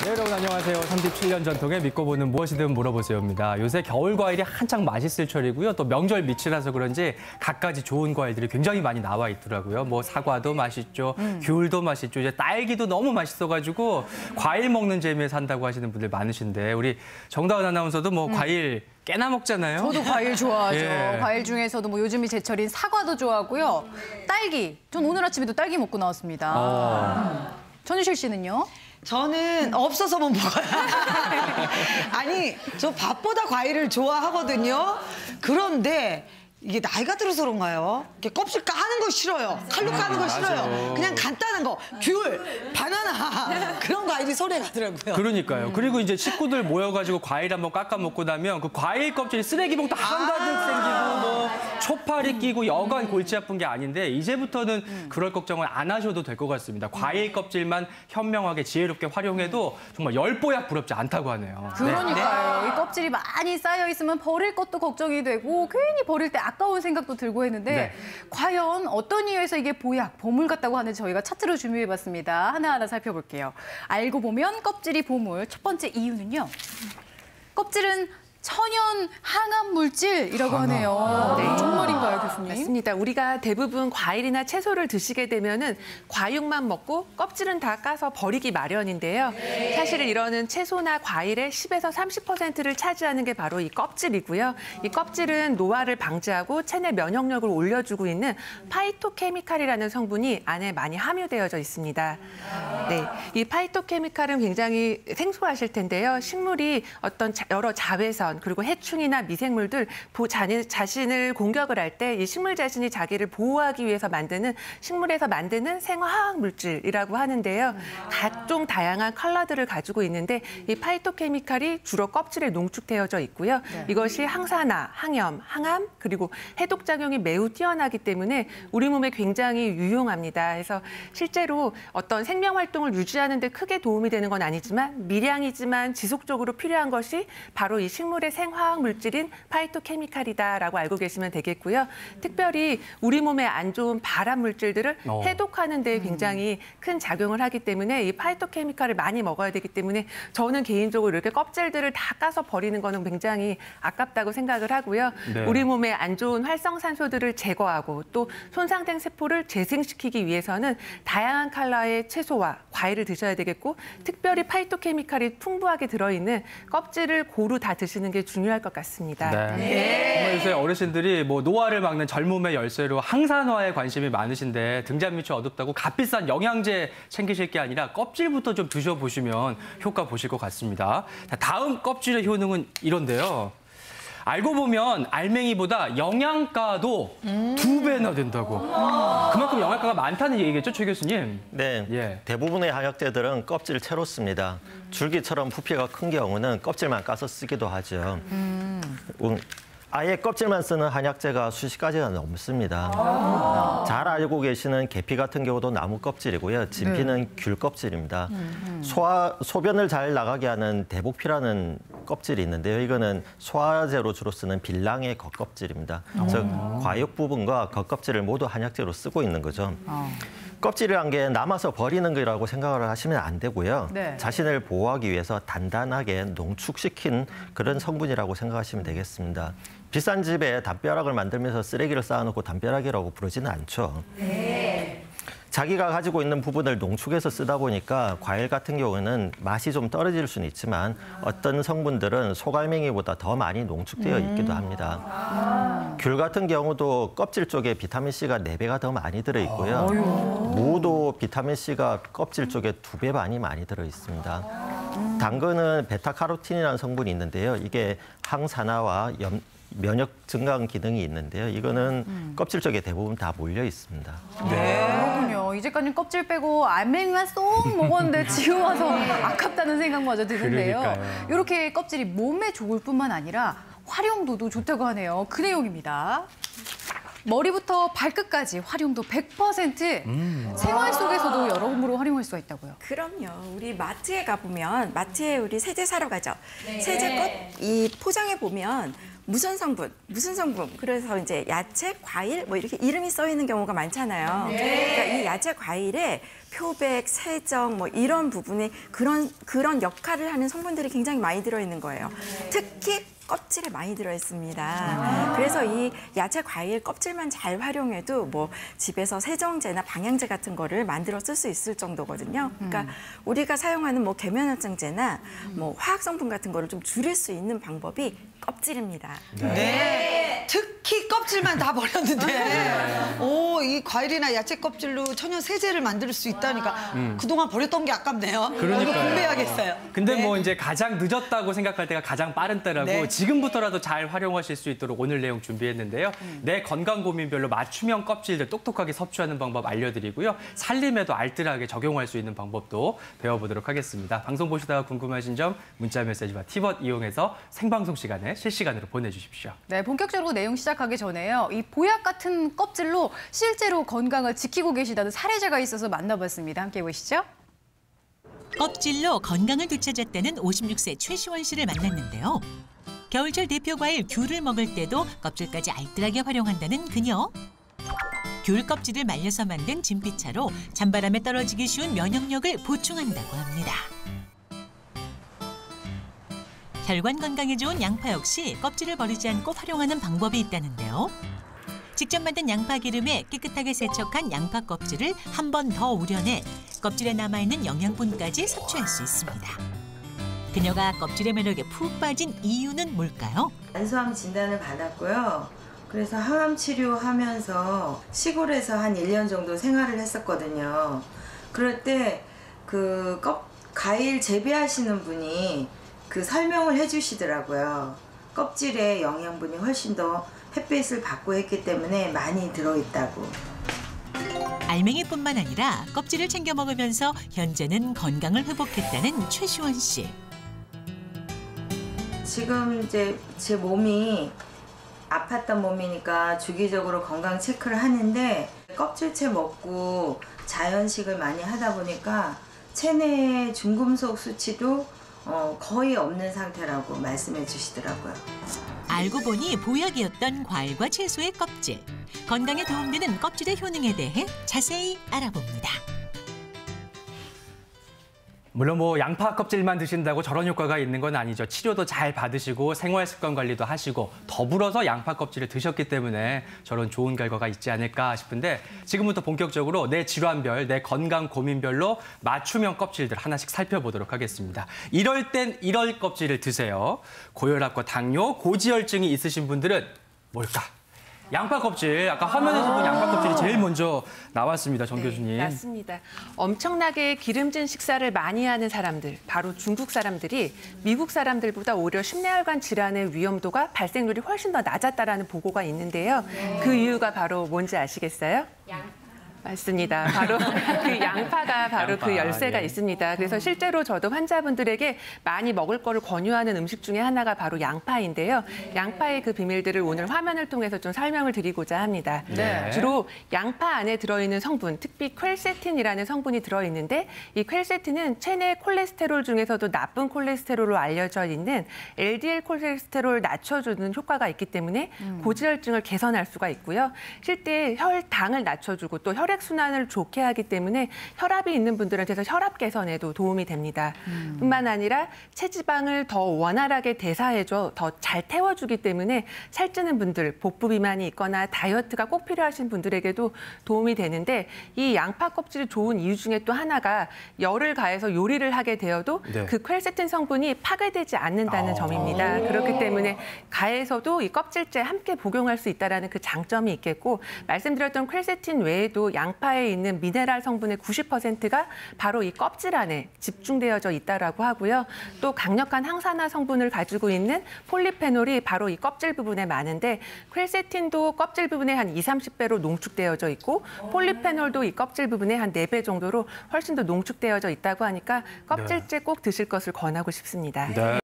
네, 여러분 안녕하세요. 37년 전통의 믿고 보는 무엇이든 물어보세요입니다. 요새 겨울 과일이 한창 맛있을 철이고요. 또 명절 밑이라서 그런지 갖가지 좋은 과일들이 굉장히 많이 나와 있더라고요. 뭐 사과도 맛있죠. 귤도 맛있죠. 이제 딸기도 너무 맛있어가지고 과일 먹는 재미에 산다고 하시는 분들 많으신데 우리 정다은 아나운서도 뭐 과일 꽤나 먹잖아요. 저도 과일 좋아하죠. 예. 과일 중에서도 뭐 요즘이 제철인 사과도 좋아하고요. 딸기. 전 오늘 아침에도 딸기 먹고 나왔습니다. 전유실 씨는요? 저는 없어서만 먹어요. 아니, 저 밥보다 과일을 좋아하거든요. 그런데 이게 나이가 들어서 그런가요? 이렇게 껍질 까는 거 싫어요. 칼로 까는 거 싫어요. 그냥 간단한 거, 귤, 바나나 그런 과일이 손에 가더라고요. 그러니까요. 그리고 이제 식구들 모여가지고 과일 한번 깎아 먹고 나면 그 과일 껍질이 쓰레기 봉투 한가득 생기고 뭐 초파리 끼고 여간 골치 아픈 게 아닌데 이제부터는 그럴 걱정을 안 하셔도 될 것 같습니다. 과일 껍질만 현명하게 지혜롭게 활용해도 정말 열보약 부럽지 않다고 하네요. 그러니까요. 이 껍질이 많이 쌓여 있으면 버릴 것도 걱정이 되고 괜히 버릴 때 아까운 생각도 들고 했는데 과연 어떤 이유에서 이게 보약, 보물 같다고 하는지 저희가 차트로 준비해봤습니다. 하나하나 살펴볼게요. 알고 보면 껍질이 보물. 첫 번째 이유는요. 껍질은 천연 항암 물질이라고 하네요. 네. 정말인가요, 교수님? 맞습니다. 우리가 대부분 과일이나 채소를 드시게 되면은 과육만 먹고 껍질은 다 까서 버리기 마련인데요. 사실 이러는 채소나 과일의 10에서 30%를 차지하는 게 바로 이 껍질이고요. 이 껍질은 노화를 방지하고 체내 면역력을 올려주고 있는 파이토케미칼이라는 성분이 안에 많이 함유되어져 있습니다. 네, 이 파이토케미칼은 굉장히 생소하실 텐데요. 식물이 어떤 여러 자외선 그리고 해충이나 미생물들 자신을 공격을 할 때 이 식물 자신이 자기를 보호하기 위해서 만드는 식물에서 만드는 생화학 물질이라고 하는데요. 각종 다양한 컬러들을 가지고 있는데 이 파이토케미칼이 주로 껍질에 농축되어져 있고요. 이것이 항산화, 항염, 항암 그리고 해독 작용이 매우 뛰어나기 때문에 우리 몸에 굉장히 유용합니다. 그래서 실제로 어떤 생명 활동을 유지하는 데 크게 도움이 되는 건 아니지만 미량이지만 지속적으로 필요한 것이 바로 이 식물의 생화학 물질인 파이토케미칼이다라고 알고 계시면 되겠고요. 특별히 우리 몸에 안 좋은 발암 물질들을 해독하는 데 굉장히 큰 작용을 하기 때문에 이 파이토케미칼을 많이 먹어야 되기 때문에 저는 개인적으로 이렇게 껍질들을 다 까서 버리는 거는 굉장히 아깝다고 생각을 하고요. 네. 우리 몸에 안 좋은 활성산소들을 제거하고 또 손상된 세포를 재생시키기 위해서는 다양한 컬러의 채소와 과일을 드셔야 되겠고 특별히 파이토케미칼이 풍부하게 들어있는 껍질을 고루 다 드시는 게 중요할 것 같습니다. 정말 요새 어르신들이 뭐 노화를 막는 젊음의 열쇠로 항산화에 관심이 많으신데 등잔 밑이 어둡다고 값비싼 영양제 챙기실 게 아니라 껍질부터 좀 드셔보시면 효과 보실 것 같습니다. 다음 껍질의 효능은 이런데요. 알고 보면 알맹이보다 영양가도 2배나 된다고. 그만큼 영양가가 많다는 얘기겠죠, 최 교수님? 네, 예. 대부분의 한약재들은 껍질을 채로 씁니다. 줄기처럼 부피가 큰 경우는 껍질만 까서 쓰기도 하죠. 아예 껍질만 쓰는 한약재가 수십 가지가 넘습니다. 잘 알고 계시는 계피 같은 경우도 나무 껍질이고요. 진피는 귤 껍질입니다. 소변을 잘 나가게 하는 대복피라는 껍질이 있는데요. 이거는 소화제로 주로 쓰는 빌랑의 겉껍질입니다. 즉 과육 부분과 겉껍질을 모두 한약재로 쓰고 있는 거죠. 껍질이란 게 남아서 버리는 거라고 생각을 하시면 안 되고요. 자신을 보호하기 위해서 단단하게 농축시킨 그런 성분이라고 생각하시면 되겠습니다. 비싼 집에 담벼락을 만들면서 쓰레기를 쌓아놓고 담벼락이라고 부르지는 않죠. 자기가 가지고 있는 부분을 농축해서 쓰다 보니까 과일 같은 경우는 맛이 좀 떨어질 수는 있지만 어떤 성분들은 소갈맹이보다 더 많이 농축되어 있기도 합니다. 귤 같은 경우도 껍질 쪽에 비타민C가 4배가 더 많이 들어있고요. 무도 비타민C가 껍질 쪽에 2배 많이 들어있습니다. 당근은 베타카로틴이라는 성분이 있는데요. 이게 항산화와 면역 증강 기능이 있는데요. 이거는 껍질 쪽에 대부분 다 몰려 있습니다. 그렇군요. 이제까지 껍질 빼고 알맹이만 쏙 먹었는데 지금 와서 아깝다는 생각마저 드는데요. 그러니까요. 이렇게 껍질이 몸에 좋을 뿐만 아니라 활용도도 좋다고 하네요. 그 내용입니다. 머리부터 발끝까지 활용도 100%. 생활 속에서도 여러모로 활용할 수가 있다고요. 그럼요. 우리 마트에 가보면 마트에 우리 세제 사러 가죠. 세제 이 포장에 보면 무슨 성분, 그래서 이제 야채, 과일 뭐 이렇게 이름이 써 있는 경우가 많잖아요. 그러니까 이 야채, 과일에 표백, 세정 뭐 이런 부분에 그런 역할을 하는 성분들이 굉장히 많이 들어있는 거예요. 특히 껍질에 많이 들어있습니다. 그래서 이 야채, 과일 껍질만 잘 활용해도 뭐 집에서 세정제나 방향제 같은 거를 만들어 쓸 수 있을 정도거든요. 그러니까 우리가 사용하는 뭐 계면활성제나 뭐 화학 성분 같은 거를 좀 줄일 수 있는 방법이 껍질입니다. 네. 특히 껍질만 다 버렸는데, 오, 이 과일이나 야채 껍질로 천연 세제를 만들 수 있다니까 그동안 버렸던 게 아깝네요. 그러니까요. 이거 분배해야겠어요. 근데 네. 뭐 이제 가장 늦었다고 생각할 때가 가장 빠른 때라고 네. 지금부터라도 잘 활용하실 수 있도록 오늘 내용 준비했는데요. 내 건강 고민별로 맞춤형 껍질들 똑똑하게 섭취하는 방법 알려드리고요. 살림에도 알뜰하게 적용할 수 있는 방법도 배워보도록 하겠습니다. 방송 보시다가 궁금하신 점 문자 메시지와 티벗 이용해서 생방송 시간에 실시간으로 보내주십시오. 네, 본격적으로 내용 시작하기 전에요. 이 보약 같은 껍질로 실제로 건강을 지키고 계시다는 사례자가 있어서 만나봤습니다. 함께 보시죠. 껍질로 건강을 되찾았다는 56세 최시원 씨를 만났는데요. 겨울철 대표 과일 귤을 먹을 때도 껍질까지 알뜰하게 활용한다는 그녀. 귤 껍질을 말려서 만든 진피차로 찬바람에 떨어지기 쉬운 면역력을 보충한다고 합니다. 혈관 건강에 좋은 양파 역시 껍질을 버리지 않고 활용하는 방법이 있다는데요. 직접 만든 양파 기름에 깨끗하게 세척한 양파 껍질을 한 번 더 우려내 껍질에 남아있는 영양분까지 섭취할 수 있습니다. 그녀가 껍질의 매력에 푹 빠진 이유는 뭘까요? 난소암 진단을 받았고요. 그래서 항암 치료하면서 시골에서 한 1년 정도 생활을 했었거든요. 그럴 때 그 과일 재배하시는 분이 그 설명을 해주시더라고요. 껍질에 영양분이 훨씬 더 햇빛을 받고 했기 때문에 많이 들어있다고. 알맹이뿐만 아니라 껍질을 챙겨 먹으면서 현재는 건강을 회복했다는 최시원 씨. 지금 이제 제 몸이 아팠던 몸이니까 주기적으로 건강 체크를 하는데 껍질째 먹고 자연식을 많이 하다 보니까 체내 중금속 수치도 거의 없는 상태라고 말씀해 주시더라고요. 알고 보니 보약이었던 과일과 채소의 껍질. 건강에 도움되는 껍질의 효능에 대해 자세히 알아봅니다. 물론 뭐 양파 껍질만 드신다고 저런 효과가 있는 건 아니죠. 치료도 잘 받으시고 생활 습관 관리도 하시고 더불어서 양파 껍질을 드셨기 때문에 저런 좋은 결과가 있지 않을까 싶은데 지금부터 본격적으로 내 질환별, 내 건강 고민별로 맞춤형 껍질들 하나씩 살펴보도록 하겠습니다. 이럴 땐 이럴 껍질을 드세요. 고혈압과 당뇨, 고지혈증이 있으신 분들은 뭘까? 양파 껍질, 아까 화면에서 본 양파 껍질이 제일 먼저 나왔습니다, 정 교수님. 맞습니다. 엄청나게 기름진 식사를 많이 하는 사람들, 바로 중국 사람들이 미국 사람들보다 오히려 심내혈관 질환의 위험도가 발생률이 훨씬 더 낮았다라는 보고가 있는데요. 그 이유가 바로 뭔지 아시겠어요? 맞습니다. 바로 그 양파가 바로 그 열쇠가 예. 있습니다. 그래서 실제로 저도 환자분들에게 많이 먹을 거를 권유하는 음식 중에 하나가 바로 양파인데요. 양파의 그 비밀들을 오늘 화면을 통해서 좀 설명을 드리고자 합니다. 네. 주로 양파 안에 들어있는 성분, 특히 퀘르세틴이라는 성분이 들어있는데 이 퀘르세틴은 체내 콜레스테롤 중에서도 나쁜 콜레스테롤로 알려져 있는 LDL 콜레스테롤을 낮춰주는 효과가 있기 때문에 고지혈증을 개선할 수가 있고요. 실제 혈당을 낮춰주고 또 혈액순환을 좋게 하기 때문에 혈압이 있는 분들한테서 혈압 개선에도 도움이 됩니다. 뿐만 아니라 체지방을 더 원활하게 대사해줘 더 잘 태워주기 때문에 살찌는 분들, 복부 비만이 있거나 다이어트가 꼭 필요하신 분들에게도 도움이 되는데 이 양파 껍질이 좋은 이유 중에 또 하나가 열을 가해서 요리를 하게 되어도 네. 그 퀘르세틴 성분이 파괴되지 않는다는 점입니다. 그렇기 때문에 가에서도 이 껍질째 함께 복용할 수 있다는 그 장점이 있겠고 말씀드렸던 퀘르세틴 외에도 양파에 있는 미네랄 성분의 90%가 바로 이 껍질 안에 집중되어져 있다라고 하고요. 또 강력한 항산화 성분을 가지고 있는 폴리페놀이 바로 이 껍질 부분에 많은데 퀘르세틴도 껍질 부분에 한 20-30배로 농축되어져 있고 폴리페놀도 이 껍질 부분에 한 4배 정도로 훨씬 더 농축되어져 있다고 하니까 껍질째 꼭 드실 것을 권하고 싶습니다. 네.